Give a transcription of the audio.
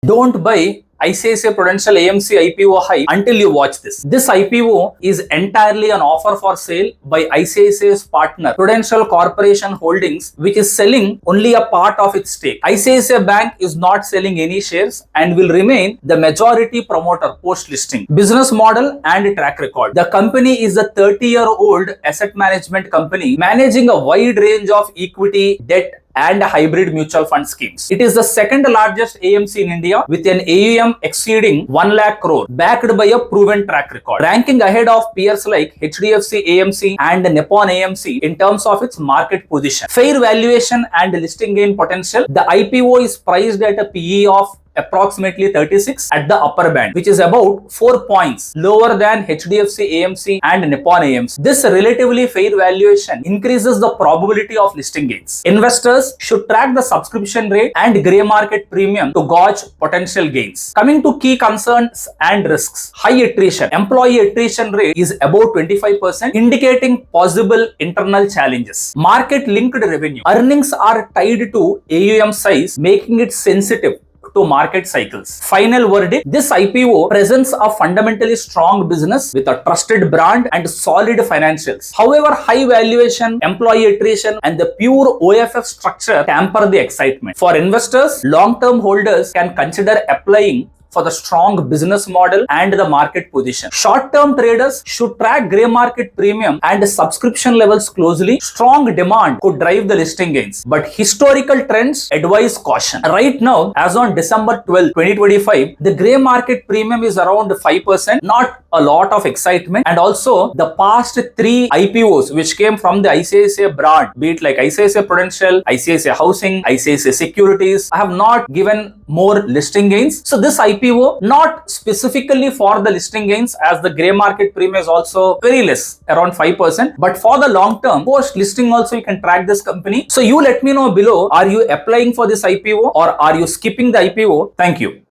Don't buy ICICI Prudential AMC IPO high until you watch this. This IPO is entirely an offer for sale by ICICI's partner Prudential Corporation Holdings, which is selling only a part of its stake. ICICI Bank is not selling any shares and will remain the majority promoter post-listing. Business model and track record. The company is a 30-year-old asset management company managing a wide range of equity, debt, and hybrid mutual fund schemes. It is the second largest AMC in India with an AUM exceeding 1 lakh crore, backed by a proven track record, ranking ahead of peers like HDFC AMC and Nippon AMC in terms of its market position. Fair valuation and listing gain potential. The IPO is priced at a PE of approximately 36 at the upper band, which is about 4 points lower than HDFC AMC and Nippon AMC. This relatively fair valuation increases the probability of listing gains. Investors should track the subscription rate and grey market premium to gauge potential gains. Coming to key concerns and risks. High attrition. Employee attrition rate is about 25%, indicating possible internal challenges. Market linked revenue. Earnings are tied to AUM size, making it sensitive to market cycles. Final verdict, this IPO presents a fundamentally strong business with a trusted brand and solid financials. However, high valuation, employee attrition, and the pure OFF structure tamper the excitement. For investors, long-term holders can consider applying for the strong business model and the market position. Short-term traders should track grey market premium and subscription levels closely. Strong demand could drive the listing gains, but historical trends advise caution. Right now, as on December 12, 2025, the grey market premium is around 5%, not a lot of excitement. And also, the past 3 IPOs which came from the ICICI brand, be it like ICICI Prudential, ICICI Housing, ICICI Securities, have not given more listing gains. So this IPO not specifically for the listing gains, as the grey market premium is also very less, around 5%, but for the long term post listing also you can track this company. So you let me know below, are you applying for this IPO or are you skipping the IPO? Thank you.